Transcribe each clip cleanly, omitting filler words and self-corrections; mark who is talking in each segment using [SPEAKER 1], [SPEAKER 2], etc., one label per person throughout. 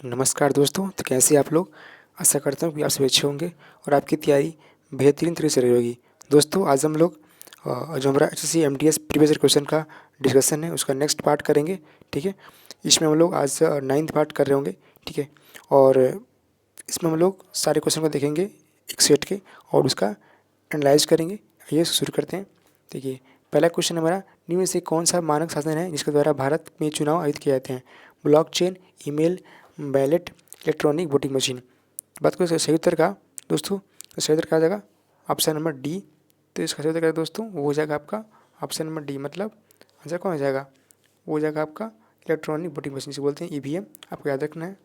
[SPEAKER 1] नमस्कार दोस्तों, तो कैसे आप लोग। आशा करता हूँ कि आप सभी अच्छे होंगे और आपकी तैयारी बेहतरीन तरीके से रही होगी। दोस्तों आज हम लोग जो हमारा HSC MTS previous year question का डिस्कशन है उसका नेक्स्ट पार्ट करेंगे। ठीक है, इसमें हम लोग आज 9th पार्ट कर रहे होंगे। ठीक है, और इसमें हम लोग सारे क्वेश्चन को देखेंगे एक सेट के और उसका एनालाइज करेंगे। आइए शुरू करते हैं। देखिए, पहला क्वेश्चन हमारा, निम्न में से कौन सा मानक साधन है जिसके द्वारा भारत में चुनाव आयोजित किए जाते हैं? Blockchain, email, ballot, electronic voting machine. बात करें इसका सही उत्तर का दोस्तों, तो सही उत्तर क्या हो जाएगा? Option number D. तो इसका सही उत्तर क्या है दोस्तों? वो हो जाएगा आपका ऑप्शन नंबर डी। मतलब आंसर कौन हो जाएगा? वो हो जाएगा आपका इलेक्ट्रॉनिक वोटिंग मशीन, जिसे बोलते हैं ईवीएम। आपको याद रखना है।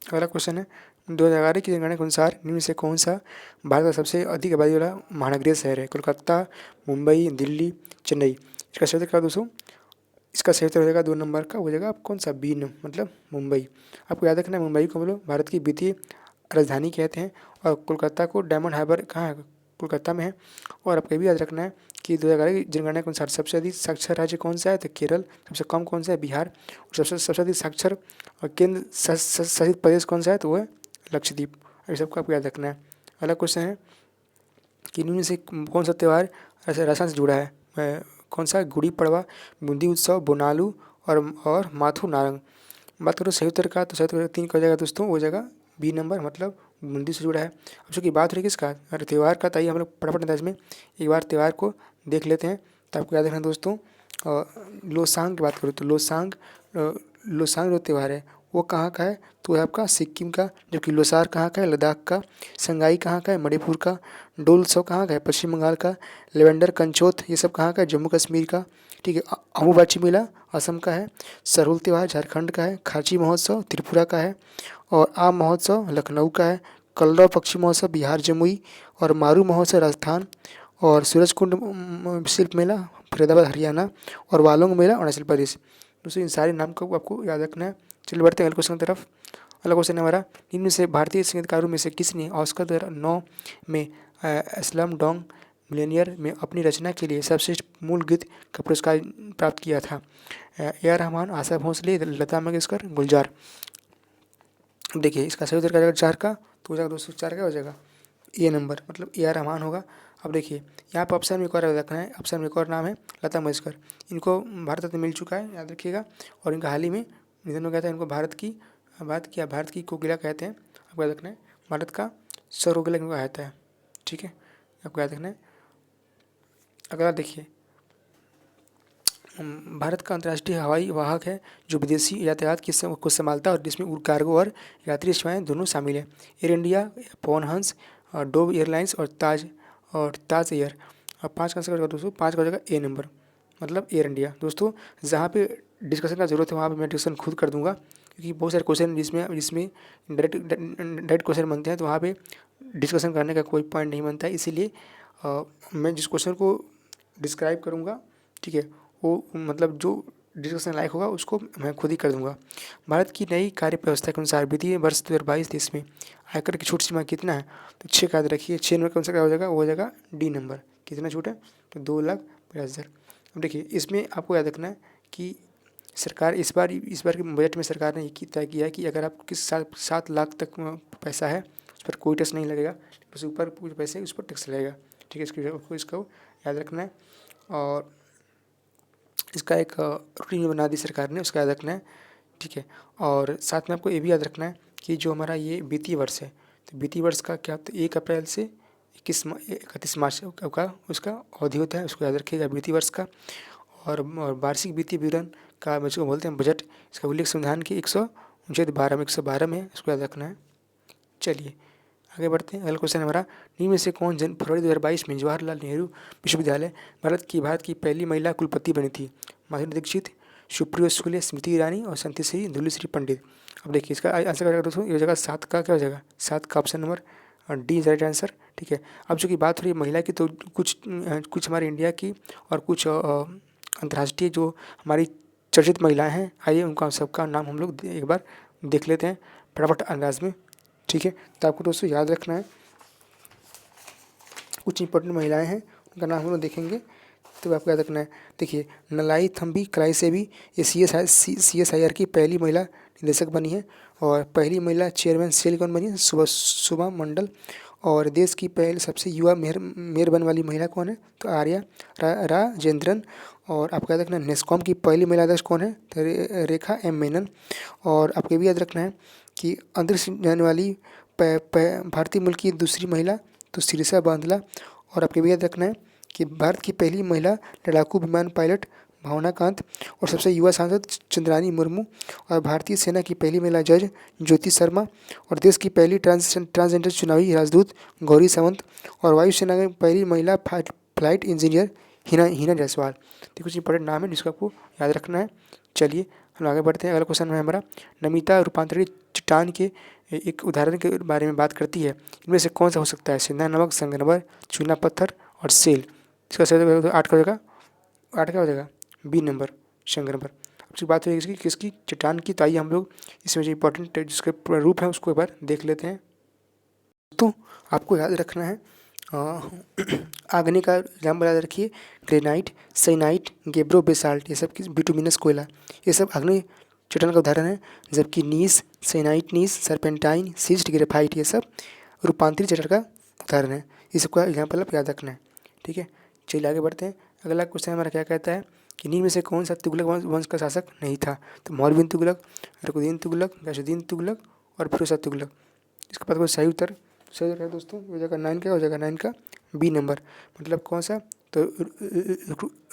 [SPEAKER 1] अगला क्वेश्चन है, 2011 की जनगणना के अनुसार निम्न में से कौन सा भारत का सबसे अधिक आबादी वाला महानगरीय शहर है? कोलकाता, मुंबई, दिल्ली, चेन्नई। इसका सही उत्तर क्या है दोस्तों? इसका सही उत्तर हो जाएगा 2 नंबर का, हो जाएगा आप कौन सा बी मतलब मुंबई। आपको याद रखना है, मुंबई को हम लोग भारत की वित्तीय राजधानी कहते हैं और कोलकाता को डायमंड हार्बर कहाँ है? कोलकाता में है। और आपको ये भी याद रखना है कि 2011 की जनगणना के अनुसार सबसे अधिक साक्षर राज्य कौन सा है? तो केरल। सबसे कम कौन सा है? बिहार। और सबसे अधिक साक्षर और केंद्र शासित प्रदेश कौन सा है? तो वो है लक्षद्वीप। ये सबको आपको याद रखना है। अगला क्वेश्चन है कि इनमें से कौन सा त्यौहार राजस्थान से जुड़ा है? कौन सा? गुड़ी पड़वा, बूंदी उत्सव, बोनालू और माथु नारंग। बात करो सही उत्तर का, तो सही उत्तर 3 का हो जाएगा दोस्तों, हो जाएगा बी नंबर, मतलब बूंदी से जुड़ा है। अब चूँकि बात हो रही किसका? अरे त्यौहार का, तो आइए हम लोग फटाफट अंदाज में एक बार त्यौहार को देख लेते हैं। तो आपको याद रखना दोस्तों, लोसांग की बात करूँ तो लोसांग जो त्यौहार है वो कहाँ का है? तो है आपका सिक्किम का। जबकि लोसार कहाँ का है? लद्दाख का। संगाई कहाँ का है? मणिपुर का। डोल उत्सव कहाँ का है? पश्चिम बंगाल का। लेवेंडर कंचोथ ये सब कहाँ का है? जम्मू कश्मीर का। ठीक है, अम्बुबाची मेला असम का है। सरहुल त्यौहार झारखंड का है। खाची महोत्सव त्रिपुरा का है। और आम महोत्सव लखनऊ का है। कलरव पक्षी महोत्सव बिहार जमुई। और मारू महोत्सव राजस्थान। और सूरजकुंड शिल्प मेला फरीदाबाद हरियाणा। और वालोंग मेला अरुणाचल प्रदेश। दोस्तों इन सारे नाम को आपको याद रखना है। चलिए बढ़ते हैं अगले क्वेश्चन की तरफ। अगला क्वेश्चन है हमारा, इनमें से भारतीय संगीतकारों में से किसने ऑस्कर 2009 में स्लम डॉग मिलियनेयर में अपनी रचना के लिए सर्वश्रेष्ठ मूल गीत का पुरस्कार प्राप्त किया था? ए आर रहमान, आशा भोसले, लता मंगेशकर, गुलजार। अब देखिए इसका सही उत्तर क्या हो जाएगा? 4 का, तो हो जाएगा दोस्तों 4 क्या हो जाएगा? ए नंबर, मतलब ए आर रहमान होगा। अब देखिए यहाँ पर ऑप्शन में एक और याद रखना है, ऑप्शन में एक और नाम है लता मंगेशकर। इनको भारत रत्न मिल चुका है, याद रखिएगा। और इनका हाल ही में निधन हो गया था। इनको भारत की कोकिला कहते हैं। आपको याद रखना है, भारत का सरोगिला इनको कहता है। ठीक है, आपको याद रखना है। अगला देखिए, भारत का अंतर्राष्ट्रीय हवाई वाहक है जो विदेशी यातायात को संभालता है और जिसमें कार्गो और यात्री सेवाएं दोनों शामिल हैं। Air India, Pawan Hans, dove airlines और ताज एयर। और 5 का आंसर होगा दोस्तों, 5 का हो जाएगा ए नंबर, मतलब एयर इंडिया। दोस्तों जहाँ पे डिस्कशन का जरूरत है वहाँ पे मैं डिस्कशन खुद कर दूंगा, क्योंकि बहुत सारे क्वेश्चन जिसमें जिसमें डायरेक्ट क्वेश्चन बनते हैं तो वहाँ पे डिस्कशन करने का कोई पॉइंट नहीं बनता है। इसीलिए मैं जिस क्वेश्चन को डिस्क्राइब करूँगा, ठीक है, वो मतलब जो डिस्कशन लायक होगा उसको मैं खुद ही कर दूंगा। भारत की नई कार्य व्यवस्था के अनुसार वित्तीय वर्ष 2022-23 में आयकर की छूट सीमा कितना है? तो 6 का याद रखिए। 6 नंबर कौन सा क्या हो जाएगा? वो हो जाएगा डी नंबर। कितना छूट है? तो 2,50,000। अब देखिए इसमें आपको याद रखना है कि सरकार इस बार के बजट में सरकार ने ये तय किया है कि अगर आपको किस साल 7 लाख तक पैसा है उस पर कोई टैक्स नहीं लगेगा, उसके ऊपर कुछ पैसे उस पर टैक्स लगेगा। ठीक है, इसको याद रखना है। और इसका एक रूटीन बना दी सरकार ने, उसका याद रखना है। ठीक है, और साथ में आपको ये भी याद रखना है कि जो हमारा ये वित्तीय वर्ष है, तो वित्तीय वर्ष का क्या होता है? 1 अप्रैल से 31 मार्च का उसका अवधि होता है, उसको याद रखिएगा वित्तीय वर्ष का। और वार्षिक वित्तीय विवरण का जिसको बोलते हैं बजट, इसका उल्लेख संविधान की 112 में, इसको याद रखना है। चलिए आगे बढ़ते हैं। अगला क्वेश्चन हमारा, निम्न में से कौन फरवरी 2022 में जवाहरलाल नेहरू विश्वविद्यालय भारत की पहली महिला कुलपति बनी थी? माधुरी दीक्षित, सुप्रिया शुक्ल, स्मृति ईरानी और संतिश्री धुलीश्री पंडित। अब देखिए इसका आंसर क्या दोस्तों? ये हो जाएगा 7 का, क्या हो जाएगा? 7 का option number D is right answer. ठीक है, अब चूँकि बात हो रही है महिला की, तो कुछ हमारे इंडिया की और कुछ अंतर्राष्ट्रीय जो हमारी चर्चित महिलाएं हैं, आइए उनका सबका नाम हम लोग एक बार देख लेते हैं फटाफट अंदाज में। ठीक है, तो आपको दोस्तों याद रखना है कुछ इंपॉर्टेंट महिलाएं हैं, उनका नाम हम लोग देखेंगे। तो आपको याद रखना है। देखिए, नलाई थम्बी कलाई से भी ये CSIR की पहली महिला निदेशक बनी है, और पहली महिला चेयरमैन सेल कौन बनी है? शुभा मंडल। और देश की पहली सबसे युवा मेयर बनने वाली महिला कौन है? तो आर्या राजेंद्रन। और आपको याद रखना है नेस्कॉम की पहली महिला अध्यक्ष कौन है? तो रेखा एम मेनन। और आपको ये भी याद रखना है कि अंतरिक्ष जाने वाली भारतीय मूल की दूसरी महिला तो सिरसा बांदला। और आपको भी याद रखना है कि भारत की पहली महिला लड़ाकू विमान पायलट भावना कांत। और सबसे युवा सांसद चंद्रानी मुर्मू। और भारतीय सेना की पहली महिला जज ज्योति शर्मा। और देश की पहली ट्रांसजेंडर चुनावी राजदूत गौरी सावंत। और वायुसेना की पहली महिला फ्लाइट इंजीनियर हिना जायसवाल। तो कुछ इंपॉर्टेंट नाम है जिसको आपको याद रखना है। चलिए हम आगे बढ़ते हैं। अगला क्वेश्चन है हमारा, नमिता रूपांतरित चट्टान के एक उदाहरण के बारे में बात करती है, इनमें से कौन सा हो सकता है? सिंधा नमक, संगमरमर, चूना पत्थर और सेल। इसका सही 8 का हो जाएगा। 8 का हो जाएगा बी नंबर, संगमरमर। अब बात हुई इसकी किसकी? चट्टान की। तो आइए हम लोग इसमें जो इंपॉर्टेंट जिसके रूप है उसको एक बार देख लेते हैं। तो आपको याद रखना है आग्नेय का एग्जाम्पल याद रखिए, ग्रेनाइट, साइनाइट, गेब्रो बेसाल्ट, ये सब किस? बिटुमिनस कोयला, ये सब आग्नेय चट्टान का उदाहरण है। जबकि नीस, साइनाइट नीस, सर्पेंटाइन, सिस्ट, ग्रेफाइट, ये सब रूपांतरित चट्टान का उदाहरण है। ये सबका एग्जाम्पल आप याद रखना है। ठीक है, चलिए आगे बढ़ते हैं। अगला क्वेश्चन हमारा क्या कहता है कि निम्न में से कौन सा तुगलक वंश का शासक नहीं था? तो मौर्य बिन तुगलक, रुकनुद्दीन तुगलक, गयासुद्दीन तुगलक और फिरोज शाह तुगलक। इसका पता कोई सही उत्तर है दोस्तों, हो जाएगा 9 का, हो जाएगा 9 का बी नंबर। मतलब कौन सा? तो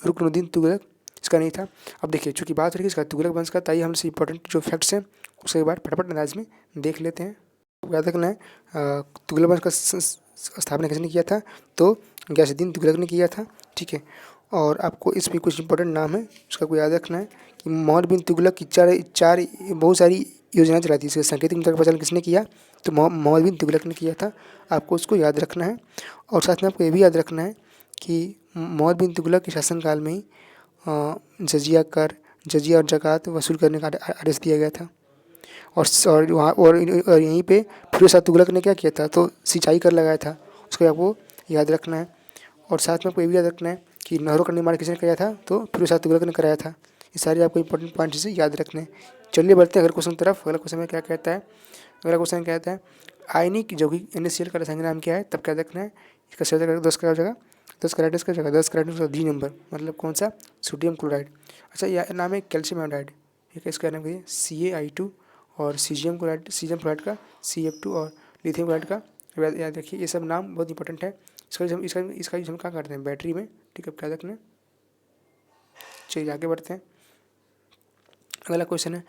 [SPEAKER 1] रुकनुद्दीन तुगलक इसका नहीं था। अब देखिए, चूंकि बात रही इसका तुगलक वंश का, ताई हमसे इंपॉर्टेंट जो फैक्ट्स हैं उसके एक बार फटाफट अंदाज में देख लेते हैं। याद रखना है तुगलक वंश का स्थापना किसने किया था? तो गयासुद्दीन तुगलक ने किया था। ठीक है, और आपको इसमें कुछ इंपॉर्टेंट नाम है उसका को याद रखना है कि मौर्य बिन तुगलक की चार बहुत सारी योजना चलाई थी। इसके सांकेतिक मुद्रा का प्रचलन किसने किया? तो मौर्य बिन तुगलक ने किया था। आपको उसको याद रखना है। और साथ में आपको ये भी याद रखना है कि मौर्य बिन तुगलक के शासनकाल में ही जजिया और ज़कात वसूल करने का आदेश दिया गया था। और वहाँ और यहीं पे फिरोज शाह तुगलक ने क्या किया था? तो सिंचाई कर लगाया था। उसको आपको याद रखना है। और साथ में आपको ये भी याद रखना है कि नहरों का निर्माण किसने कराया था? तो फिरोज शाह तुगलक ने कराया था। ये सारे आपको इंपॉर्टेंट पॉइंट से याद रखने हैं। चलिए बढ़ते हैं अगले क्वेश्चन की तरफ। अगला क्वेश्चन में क्या कहता है? अगला क्वेश्चन कहता है आयनिक यौगिक NaCl का रासायनिक नाम क्या है? तब क्या रखना है? इसका सही जगह 10 का हो जाएगा, 10 कैरेट का जगह 10 कैरेट का डी नंबर। मतलब कौन सा? Sodium chloride. अच्छा, यह नाम है कैल्शियम आयोडाइड। ठीक है, इसका नाम कहिए CaI2। और सीजियम क्लोराइड का CF2। और लिथियम क्लोराइड का याद रखिए। ये सब नाम बहुत इंपॉर्टेंट है। इसका यूज हम क्या करते हैं? बैटरी में। ठीक है, क्या रखना है। चलिए आगे बढ़ते हैं। अगला क्वेश्चन है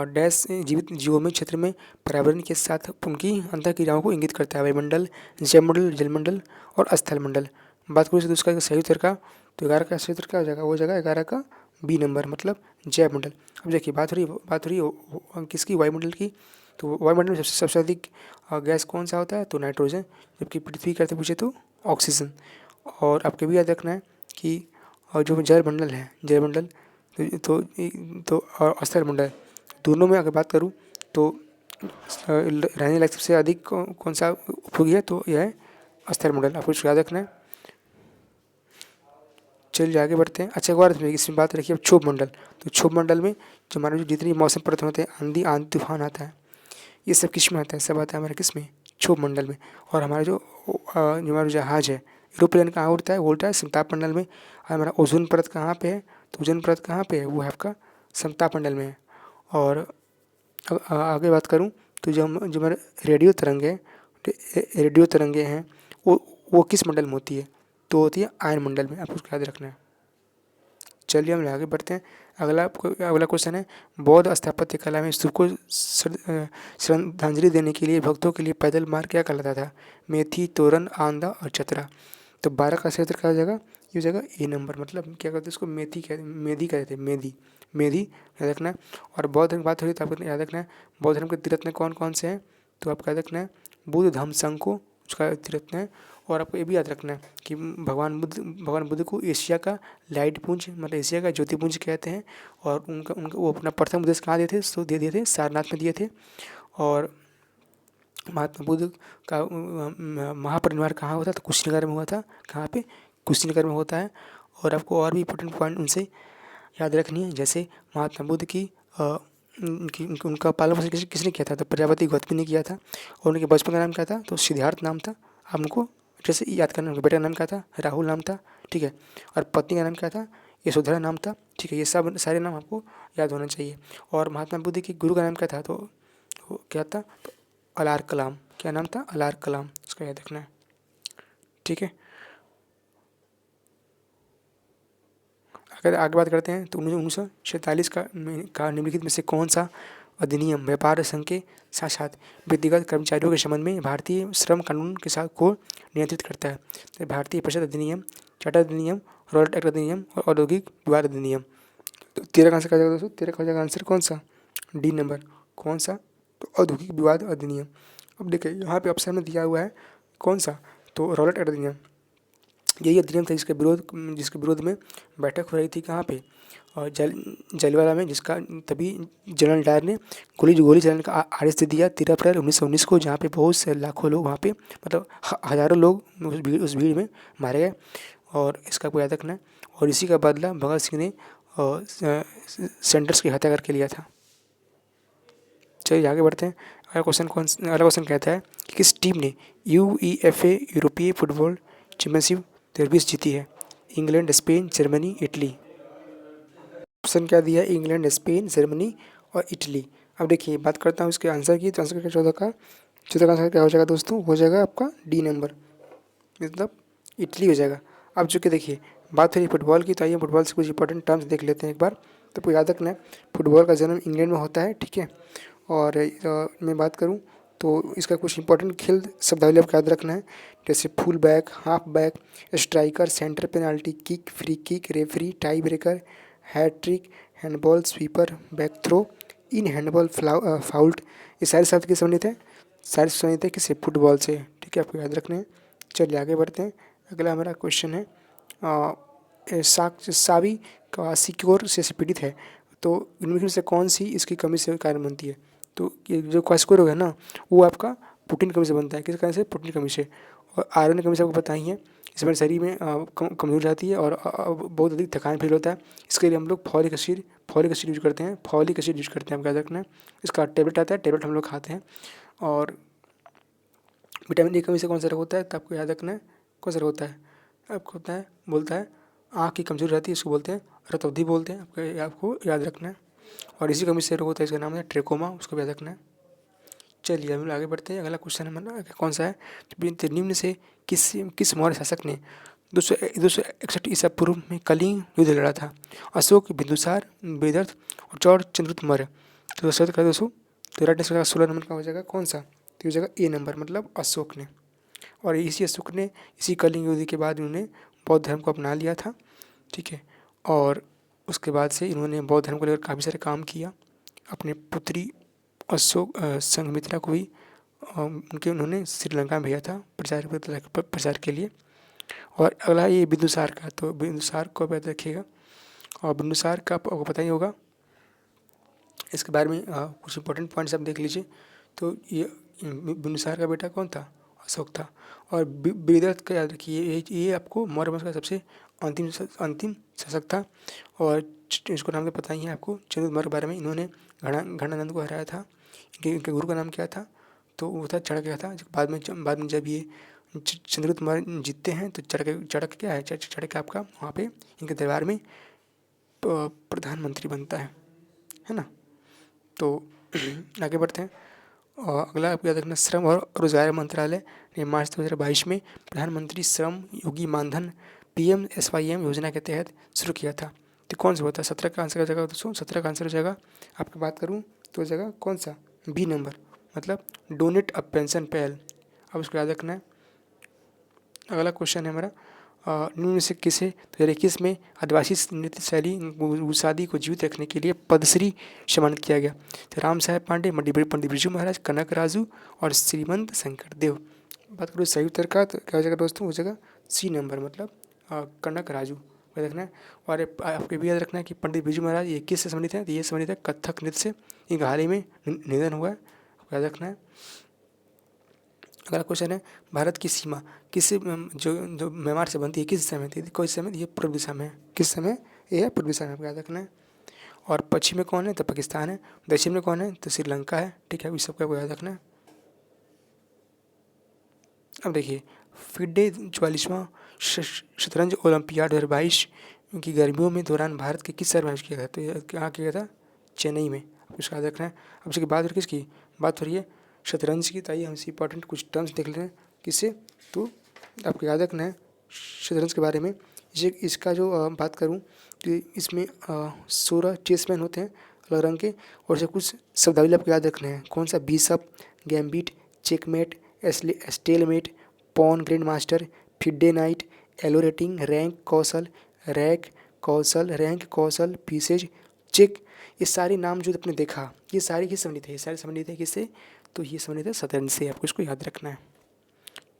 [SPEAKER 1] डैश जीवित जीवों में क्षेत्र में पर्यावरण के साथ उनकी अंतर क्रियाओं को इंगित करता है। वायुमंडल, जैवमंडल, जलमंडल और स्थल मंडल। बात करें तो उसका सही उत्तर का, तो 11 का सही उत्तर क्या हो जाएगा? वो जाएगा 11 का बी नंबर, मतलब जैवमंडल। अब देखिए, बात हो रही किसकी? वायुमंडल की। तो वायुमंडल में सबसे अधिक गैस कौन सा होता है? तो नाइट्रोजन। जबकि पृथ्वी करते पूछे तो ऑक्सीजन। और आपके भी याद रखना है कि जो जलमंडल है, जलमंडल तो और स्थल मंडल, दोनों में अगर बात करूँ तो रहने लायक सबसे अधिक कौन सा उपयोगी है? तो यह है स्थल मंडल। आपको इसको याद रखना है। चलिए आगे बढ़ते हैं। अच्छा, एक बार इसमें बात रखिए अब क्षोभ मंडल। तो क्षोभ मंडल में जो हमारे जो जितनी मौसम परिवर्तन होते हैं, आंधी तूफान आता है, ये सब किस में आता है? सब आता है हमारे किस में? क्षोभ मंडल में। और हमारा जो हमारा जहाज है एरोप्लेन कहाँ उड़ता है? वो उड़ता है समताप मंडल में। और हमारा ओजोन परत कहाँ पे है? तो ओजोन परत कहाँ पे है? वो है आपका समताप मंडल में है। और आगे बात करूँ तो जो हमारे रेडियो तरंगे हैं वो किस मंडल में होती है? तो होती है आयन मंडल में। आपको उसको याद रखना है। चलिए हम आगे बढ़ते हैं। अगला क्वेश्चन है बौद्ध स्थापत्य कला में स्तूप को श्रद्धांजलि देने के लिए भक्तों के लिए पैदल मार्ग क्या कहलाता था? मेथी, तोरण, आंदा और चतरा। तो 12 का सही उत्तर क्या हो जाएगा? ये हो जाएगा ए नंबर। मतलब क्या कहते हैं इसको? मेदी कहते हैं, मेदी याद रखना है। और बौद्ध धर्म की बात हो रही तो आपको याद रखना है बौद्ध धर्म के तीर्थ कौन कौन से हैं? तो आपको याद रखना है बुद्ध धम्म संघ को उसका तीर्थ है। और आपको ये भी याद रखना है कि भगवान बुद्ध को एशिया का लाइट पुंज, मतलब एशिया का ज्योतिपुंज कहते हैं। और उनका वो अपना प्रथम उपदेश कहाँ दिए थे? तो दे दिए थे सारनाथ में दिए थे। और महात्मा बुद्ध का महापरिनिर्वाण कहाँ हुआ था? तो कुशीनगर में हुआ था। कहाँ पे? कुशीनगर में होता है। और आपको और भी इंपॉर्टेंट पॉइंट उनसे याद रखनी है। जैसे महात्मा बुद्ध की उनका पालन पोषण किसने किया था? तो प्रजापति गौतमी ने किया था। और उनके बचपन का नाम क्या था? तो सिद्धार्थ नाम था। आप उनको जैसे याद करना। उनके बेटे का नाम क्या था? राहुल नाम था, ठीक है। और पत्नी का नाम क्या था? यशोधरा नाम था, ठीक है। ये सब सारे नाम आपको याद होना चाहिए। और महात्मा बुद्ध के गुरु का नाम क्या था? तो वो क्या था? तो अलार कलाम। क्या नाम था? अलार कलाम। इसका याद रखना है, ठीक है। अगर आगे बात करते हैं तो 1947 का निम्नलिखित में से कौन सा अधिनियम व्यापार संघ के साथ साथ व्यक्तिगत कर्मचारियों के संबंध में भारतीय श्रम कानून के साथ को नियंत्रित करता है? तो भारतीय परिषद अधिनियम, चार्टर अधिनियम, रॉयल्ट एक्ट अधिनियम और औद्योगिक विवाद अधिनियम। तो 13 का आंसर क्या हो जाएगा दोस्तों? 13 का हो जाएगा आंसर कौन सा? D number. कौन सा? तो औद्योगिक विवाद अधिनियम। अब देखिए यहाँ पे ऑप्शन में दिया हुआ है कौन सा? तो रॉयल्ट एक्ट अधिनियम। यही अधिनियम था जिसके विरोध में बैठक हो रही थी कहाँ पे? और जलियांवाला में, जिसका तभी जनरल डायर ने गोली चलाने का आदेश दे दिया 13 अप्रैल 1919 को, जहाँ पे बहुत से लाखों लोग वहाँ पे मतलब हज़ारों लोग उस भीड़ में मारे गए। और इसका आपको याद रखना है। और इसी का बदला भगत सिंह ने सेंडर्स की हत्या करके लिया था। चलिए आगे बढ़ते हैं। अगला क्वेश्चन कहता है कि किस टीम ने UEFA यूरोपीय फुटबॉल चैंपियनशिप 2020 जीती है? England, Spain, Germany, Italy. Option क्या दिया है? इंग्लैंड, स्पेन, जर्मनी और इटली। अब देखिए बात करता हूँ इसके आंसर की। तो आंसर क्या? 14 का आंसर क्या हो जाएगा दोस्तों? हो जाएगा आपका डी नंबर, मतलब इटली हो जाएगा। अब चूँकि देखिए बात हो रही फुटबॉल की, तो आइए फुटबॉल से कुछ इंपॉर्टेंट टर्म्स देख लेते हैं एक बार। तो आपको याद रखना है फुटबॉल का जन्म इंग्लैंड में होता है, ठीक है। और मैं बात करूँ तो इसका कुछ इंपॉर्टेंट खेल शब्दावली आपको याद रखना है। जैसे full back, half back, striker, centre penalty kick, free kick, referee, tiebreaker, hattrick, handball, sweeper, back throw, in handball, foul. ये सारे शब्द किससे संबंधित है? सारे संबंधित है किससे? फुटबॉल से, ठीक है। आपको याद रखना है। चलिए आगे बढ़ते हैं। अगला हमारा क्वेश्चन है सावी क्वासिक्योर से पीड़ित है, तो इनमें से कौन सी इसकी कमी से कारण बनती है? तो ये जो क्वासिक्योर होगा ना, वो आपका प्रोटीन कमी से बनता है। किस कारण से? प्रोटीन कमी से। और आयरन की कमी से आपको पता ही है, इसमें शरीर में कमजोर जाती है और बहुत अधिक थकान फील होता है। इसके लिए हम लोग फॉलिक एसिड यूज करते हैं। फॉलिक एसिड यूज करते हैं, आपको याद रखना है। इसका टेबलेट आता है, टेबलेट हम लोग खाते हैं। और विटामिन डी की कमी से कौन सा रोग होता है? तो आपको याद रखना है कौन सा रोग होता है? आपको होता है, बोलता है आँख की कमजोरी रहती है, इसको बोलते हैं रतौंधी बोलते हैं। आपको याद रखना है। और इसी कमी से रोग होता है, इसका नाम है ट्रेकोमा, उसको भी याद रखना है। चलिए हम लोग आगे बढ़ते हैं। अगला क्वेश्चन हमारा कौन सा है? तो निम्न से किस मौर्य शासक ने 261 ईसा पूर्व में कलिंग युद्ध लड़ा था? अशोक, बिंदुसार, वेदर्थ और चौर चंद्रगुप्त मौर्य। तो दशरथ का दोस्तों, तो राइट आंसर 16 नंबर का हो जाएगा कौन सा? तो हो जाएगा ए नंबर, मतलब अशोक ने। और इसी अशोक ने इसी कलिंग युद्ध के बाद उन्होंने बौद्ध धर्म को अपना लिया था, ठीक है। और उसके बाद से इन्होंने बौद्ध धर्म को लेकर काफ़ी सारे काम किया। अपने पुत्री संघमित्रा को भी उन्होंने श्रीलंका में भेजा था प्रचार के लिए। और अगला ये बिंदुसार का, तो बिंदुसार को याद रखिएगा। और बिंदुसार का आपको पता ही होगा, इसके बारे में कुछ इंपॉर्टेंट पॉइंट्स आप देख लीजिए। तो ये बिंदुसार का बेटा कौन था? अशोक था। और बृहदरथ का याद रखिए, ये आपको मौर्य वंश का सबसे अंतिम शासक था। और इसको नाम तो पता ही है आपको, चंद्रगुप्त मौर्य के बारे में। इन्होंने घणानंद को हराया था। इनके गुरु का नाम क्या था? तो वो था चाणक्य था। बाद में जब ये चंद्रगुप्त मौर्य जीतते हैं तो चाणक्य क्या है? चाणक्य आपका वहाँ पे इनके दरबार में प्रधानमंत्री बनता है ना। तो आगे बढ़ते हैं। और अगला आपको याद रखना, श्रम और रोजगार मंत्रालय ने मार्च 2022 में प्रधानमंत्री श्रम योगी मानधन PMSYM योजना के तहत शुरू किया था। तो कौन सा होता है? 17 का आंसर हो जाएगा दोस्तों। 17 का आंसर हो जाएगा, आपकी बात करूँ तो हो जाएगा कौन सा? बी नंबर, मतलब डोनेट अ पेंशन पहल। अब उसको याद रखना है। अगला क्वेश्चन है हमारा निम्न में से किसे 2021 में आदिवासी नृत्य शैली गुसादी को जीवित रखने के लिए पद्मश्री सम्मानित किया गया? तो राम साहेब पांडे, पंडित बिरजू महाराज, कनक राजू और श्रीमंत शंकर देव। बात करूँ सही उत्तर का, तो क्या हो जाएगा दोस्तों? हो जाएगा सी नंबर, मतलब कनक राजू याद रखना है। और आपको भी याद रखना है कि पंडित बिरजू महाराज ये किस से संबंधित है? तो ये संबंधित है कथक नृत्य से। इनका हाल ही में निधन हुआ है, आपको याद रखना है। अगला क्वेश्चन है, भारत की सीमा किस जो जो म्यांमार से बनती है किस दिशा में थी? कोई समय ये पूर्व दिशा में है। किस समय? ये है पूर्व दिशा में, आपको याद रखना है। और पश्चिम में कौन है? तो पाकिस्तान है। दक्षिण में कौन है? तो श्रीलंका है। ठीक है, इस सबको आपको याद रखना है। अब देखिए, फिडे 44वां शतरंज ओलंपियाड 2022 की गर्मियों में दौरान भारत के किस शहर में आयोजित किया गया? तो ये कहाँ किया गया था? चेन्नई में। आपको इसका याद रखना है। अब इसके बाद किसकी बात हो रही है? शतरंज की। ताइए हमसे इंपॉर्टेंट कुछ टर्म्स देख लेते हैं। किससे? तो आपको याद रखना है शतरंज के बारे में। ये इसका जो बात करूँ तो इसमें 16 चेसमैन होते हैं अलग रंग के, और से कुछ शब्दावली आपको याद रखने हैं। कौन सा? Bishop, gambit, checkmate, stalemate, pawn, grandmaster, FIDE knight, Elo rating, rank, कौशल, रैक, कौशल, रैंक, कौशल, पीसेज, चेक। ये सारे नाम जो आपने देखा, ये सारे किस संबंधित है? ये सारे संबंधित है किससे? तो ये संबंधित है शतरंज से। आपको इसको याद रखना है।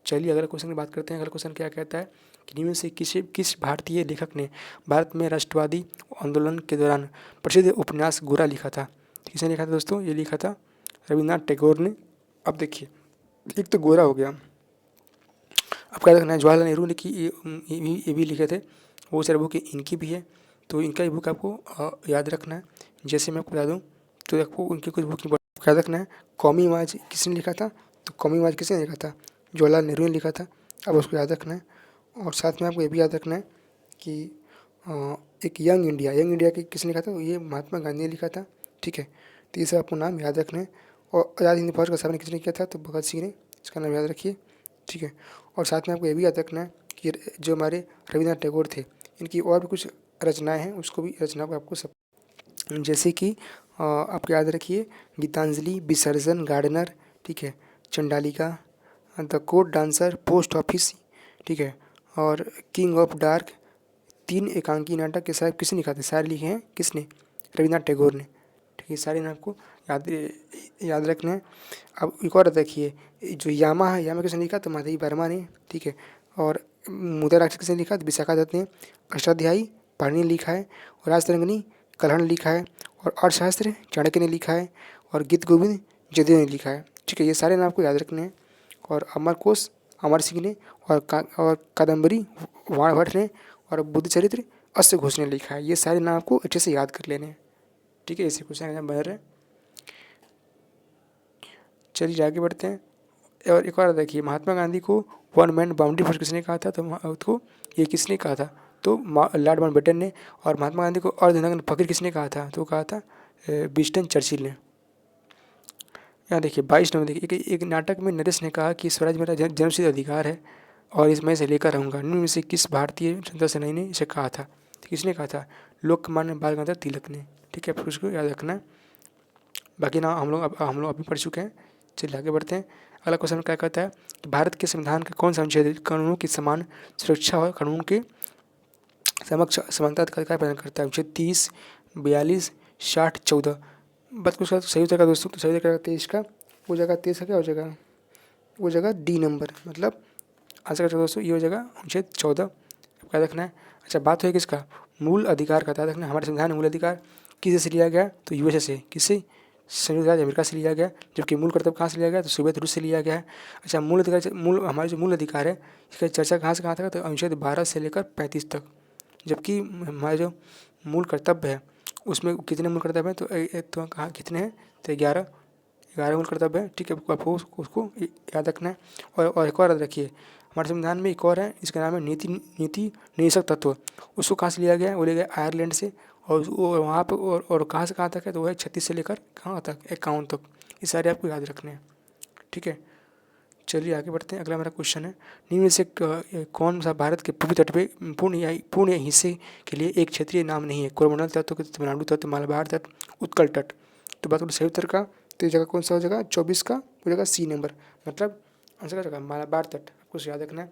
[SPEAKER 1] चलिए अगला क्वेश्चन की बात करते हैं। अगला क्वेश्चन क्या कहता है कि निम्न से किस भारतीय लेखक ने भारत में राष्ट्रवादी आंदोलन के दौरान प्रसिद्ध उपन्यास गोरा लिखा था? किसने लिखा था दोस्तों? ये लिखा था रविन्द्रनाथ टैगोर ने। अब देखिए, एक तो गोरा हो गया। अब क्या रखना है? जवाहरलाल नेहरू ने की ये भी लिखे थे। वो सारे बुक इनकी भी है, तो इनका ही बुक आपको याद रखना है। जैसे मैं आपको बता दूँ तो आपको उनकी कुछ बुक याद रखना है। कौमी आवाज़ किसने लिखा था? तो कौमी आवाज़ किसने लिखा था? जवाहरलाल नेहरू ने लिखा था। अब उसको याद रखना है। और साथ में आपको ये भी याद रखना है कि एक यंग इंडिया की किसने लिखा था? ये महात्मा गांधी ने लिखा था। ठीक है, तो ये सब आपको नाम याद रखना है। और आज़ाद हिंद फौज का स्थापना किसने किया था? तो भगत सिंह ने। इसका नाम याद रखिए। ठीक है, और साथ में आपको ये भी याद रखना है कि जो हमारे रविन्द्रनाथ टैगोर थे, इनकी और भी कुछ रचनाएं हैं, उसको भी रचना को आपको सब, जैसे कि आप याद रखिए गीतांजलि, विसर्जन, गार्डनर, ठीक है, Chandalika, the court dancer, post office, ठीक है, और किंग ऑफ डार्क। 3 एकांकी नाटक के सारे किसने लिखा था? सारे लिखे हैं किसने? रविन्द्रनाथ टैगोर ने। ठीक है, सारे नाम आपको याद रखना है। अब एक और देखिए, जो यामा है, यामा किसने लिखा? तो माधवी वर्मा ने। ठीक है, और मुद्रा राक्षस किसने लिखा? तो विशाखा दत्त ने। अष्टाध्यायी पाणिनि ने लिखा है, और राजतरंगिणी कल्हड़ ने लिखा है, और अर्थशास्त्र चाणक्य ने लिखा है, और गीत गोविंद जयदेव ने लिखा है। ठीक है, ये सारे नाम आपको याद रखने हैं। और अमरकोश अमर सिंह ने, और कादम्बरी वाणभट्ट ने, और बुद्ध चरित्र अश्व घोष ने लिखा है। ये सारे नाम आपको अच्छे से याद कर लेने हैं। ठीक है, ऐसे क्वेश्चन बन रहे हैं। चलिए आगे बढ़ते हैं। और एक और देखिए, महात्मा गांधी को वन मैन बाउंड्री फोर्स किसने कहा था? तो ये किसने कहा था? तो लॉर्ड माउंटबेटन ने। और महात्मा गांधी को अर्धनग्न फकीर किसने कहा था? तो कहा था विंस्टन चर्चिल ने। यहाँ देखिए 22 नंबर, देखिए एक नाटक में नरेश ने कहा कि स्वराज मेरा जन्मसिद्ध अधिकार है और इसमें से लेकर रहूँगा। निम्न में से किस भारतीय स्वतंत्रता सेनानी ने इसे कहा था? तो किसने कहा था? लोकमान्य बाल गंगाधर तिलक ने। ठीक है, फिर उसको याद रखना है। बाकी ना हम लोग अभी पढ़ चुके हैं। चलिए आगे बढ़ते हैं। अगला क्वेश्चन क्या कहता है कि भारत के संविधान का कौन सा अनुच्छेद कानूनों की समान सुरक्षा और कानून के समक्ष समानता का अधिकार प्रदान करता है? अनुच्छेद 30, 42, 60, 14। बात कुछ सही उत्तर का दोस्तों, तो सही उत्तर का 23 का, वो जगह 23 का क्या हो जाएगा? वो जगह डी नंबर, मतलब आंसर का दोस्तों ये हो जाएगा अनुच्छेद 14। क्या रखना है? अच्छा, बात है किसका? मूल अधिकार का। याद रखना, हमारे संविधान में मूल अधिकार किस देश से लिया गया? तो यूएसए से। किससे? संयुक्त राज्य अमेरिका से लिया गया। जबकि मूल कर्तव्य कहाँ से लिया गया? तो सोवियत रूस से लिया गया है। अच्छा, मूल अधिकार, हमारे जो मूल अधिकार है इसका चर्चा कहाँ से कहाँ तक? तो अनुच्छेद 12 से लेकर 35 तक। जबकि हमारे जो मूल कर्तव्य है उसमें कितने मूल कर्तव्य हैं? तो कहाँ कितने हैं? तो 11 मूल कर्तव्य है। ठीक है, आपको उसको याद रखना है। और एक और याद रखिए, हमारे संविधान में एक और है, इसका नाम है नीति निदेशक तत्व। उसको कहाँ से लिया गया है? वो लिया गया आयरलैंड से। और वहाँ पर और कहाँ से कहाँ तक है? तो वो है 36 से लेकर कहाँ तक? 51 तक। ये सारे आपको याद रखने हैं। ठीक है, चलिए आगे बढ़ते हैं। अगला मेरा क्वेश्चन है, निम्न में से कौन सा भारत के पूर्वी तट पे पूर्ण हिस्से के लिए एक क्षेत्रीय नाम नहीं है? कोरोमंडल तट, तमिलनाडु तट, मालाबार तट, उत्कल तट। तो बात करूँ सही उत्तर का, तो ये जगह कौन सा हो जाएगा? 24 का हो जाएगा सी नंबर, मतलब आंसर का जगह मालाबार तट। आपको याद रखना है।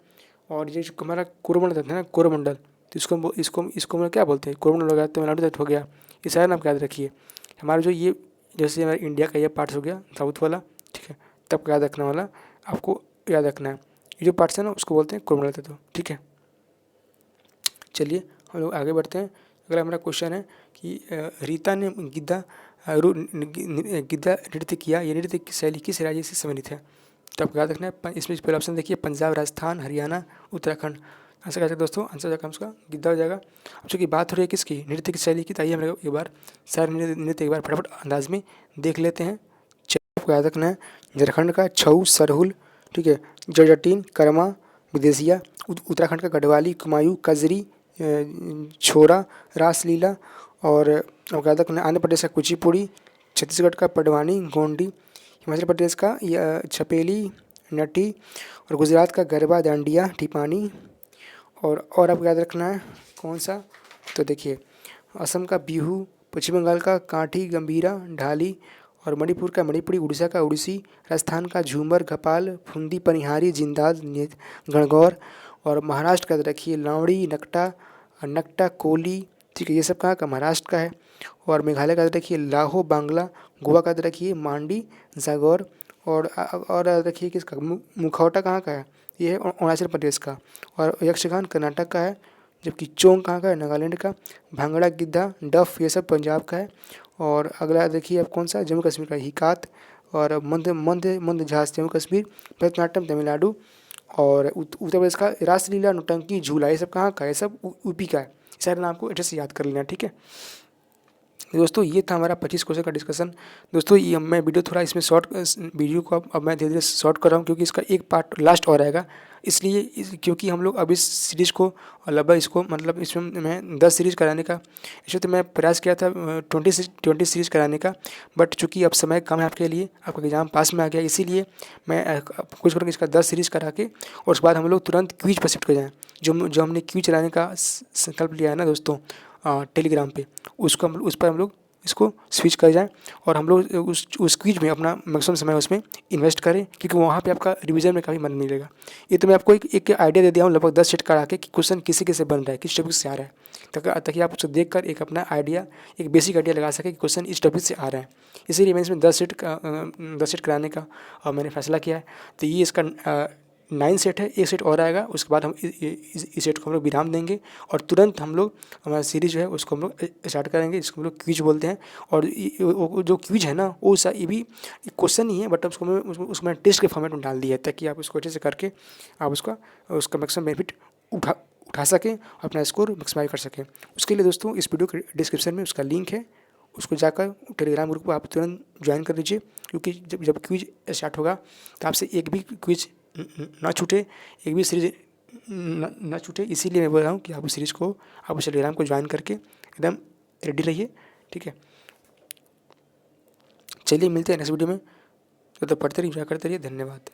[SPEAKER 1] और ये जो हमारा कोरोमंडल तट है ना, कोरोमंडल, तो इसको मतलब क्या बोलते हैं? कोरोमंडल हो गया, तमिलनाडु तट हो गया। ये सारे नाम याद रखिए। हमारा जो ये, जैसे हमारे इंडिया का ये पार्ट हो गया साउथ वाला, ठीक है, तब याद रखने वाला आपको याद रखना है। ये जो पार्ट्स है ना उसको बोलते हैं कोरोमंडल तत्व। ठीक है, चलिए हम लोग आगे बढ़ते हैं। अगला हमारा क्वेश्चन है कि रीता ने गिद्धा नृत्य किया, ये नृत्य की शैली किस राज्य से संबंधित है? तो आपको याद रखना है इसमें पहला ऑप्शन देखिए पंजाब, राजस्थान, हरियाणा, उत्तराखंड। आंसर क्या दोस्तों, आंसर जाएगा उसका गिद्दा हो जाएगा। अब चूँकि बात हो रही है किसकी, नृत्य की शैली की, तो आइए हम लोग एक बार सारे नृत्य एक बार फटाफट अंदाज में देख लेते हैं। आपको याद रखना है झारखंड का छऊ, सरहुल, ठीक है, जटीन, कर्मा, विदेशिया, उत्तराखंड का गढ़वाली, कुमायूं, कजरी, छोरा, रासलीला, और आपको याद रखना है आंध्र प्रदेश का कुचिपुड़ी, छत्तीसगढ़ का पडवानी, गोंडी, हिमाचल प्रदेश का छपेली, नटी, और गुजरात का गरबा, डांडिया, टिपानी, और आपको याद रखना है कौन सा, तो देखिए असम का बिहू, पश्चिम बंगाल का काठी, गंभीरा, ढाली, और मणिपुर का मणिपुरी, उड़ीसा का उड़ीसी, राजस्थान का झूमर, घपाल, फुंदी, पनिहारी, जिंदाल, गणगौर, और महाराष्ट्र का रखिए लावड़ी, नकटा, नकटा, कोली, ठीक है, ये सब कहाँ का, महाराष्ट्र का है। और मेघालय का देखिए लाहो, बांग्ला, गोवा का रखिए मांडी, जागौर, और देखिए किसका मुखौटा कहाँ का है, ये है अरुणाचल प्रदेश का। और यक्षगान कर्नाटक का है, जबकि चोंग कहाँ का है, नागालैंड का। भांगड़ा, गिद्धा, डफ, ये सब पंजाब का है। और अगला देखिए अब कौन सा, जम्मू कश्मीर का हिकात, और मंद झास जम्मू कश्मीर, भरतनाट्यम तमिलनाडु, और उत्तर प्रदेश का रासलीला, नौटंकी, झूला, ये सब कहाँ का है, ये सब यूपी का है। सारे नाम को अच्छे से याद कर लेना, ठीक है दोस्तों। ये था हमारा 25 क्वेश्चन का डिस्कशन। दोस्तों ये मैं वीडियो थोड़ा इसमें शॉर्ट, वीडियो को अब मैं धीरे धीरे शॉर्ट कर रहा हूँ क्योंकि इसका एक पार्ट लास्ट और आएगा, इसलिए क्योंकि हम लोग अब इस सीरीज़ को लगभग इसको मतलब इसमें मैं 10 सीरीज़ कराने का इसे तो मैं प्रयास किया था 20 सीरीज़ कराने का, बट चूँकि अब समय कम है आपके लिए, आपका एग्ज़ाम पास में आ गया, इसीलिए मैं कुछ करूँगा इसका 10 सीरीज़ करा के, और उसके बाद हम लोग तुरंत क्विज पर शिफ्ट कर जाएँ। जो हमने क्विज चलाने का संकल्प लिया है ना दोस्तों टेलीग्राम पे, उसको हम उस पर हम लोग इसको स्विच कर जाएँ, और हम लोग उस क्विज में अपना मैक्सिमम समय उसमें इन्वेस्ट करें, क्योंकि वहाँ पे आपका रिवीजन में काफ़ी मदद मिलेगा। ये तो मैं आपको एक आइडिया दे दिया हूँ लगभग 10 सेट करा के कि क्वेश्चन किसी कैसे बन रहा है, किस टॉपिक से आ रहा है, ताकि आप उसको देख कर एक अपना आइडिया, एक बेसिक आइडिया लगा सकें कि क्वेश्चन इस टॉपिक से आ रहा है। इसीलिए मैंने इसमें 10 सेट कराने का मैंने फैसला किया है। तो ये इसका 9 सेट है, एक सेट और आएगा, उसके बाद हम इस सेट को हम लोग विराम देंगे, और तुरंत हम लोग हमारा सीरीज जो है उसको हम लोग स्टार्ट करेंगे, जिसको हम लोग क्विज बोलते हैं। और जो क्विज है ना वो ये भी क्वेश्चन ही है, बट उसको मैंने टेस्ट के फॉर्मेट में डाल दिया है, ताकि आप उसको अच्छे से करके आप उसका मैक्सिमम बेनिफिट उठा सकें, अपना स्कोर मैक्सिमाइज कर सकें। उसके लिए दोस्तों इस वीडियो के डिस्क्रिप्शन में उसका लिंक है, उसको जाकर टेलीग्राम ग्रुप को आप तुरंत ज्वाइन कर लीजिए, क्योंकि जब क्विज स्टार्ट होगा तो आपसे एक भी क्विज ना छूटे, एक भी सीरीज ना छूटे। इसीलिए मैं बोल रहा हूँ कि आप उस सीरीज़ को, आप उस टेलीग्राम को ज्वाइन करके एकदम रेडी रहिए, ठीक है। चलिए मिलते हैं नेक्स्ट वीडियो में, तो पढ़ते रहिए, एंजॉय करते रहिए, धन्यवाद।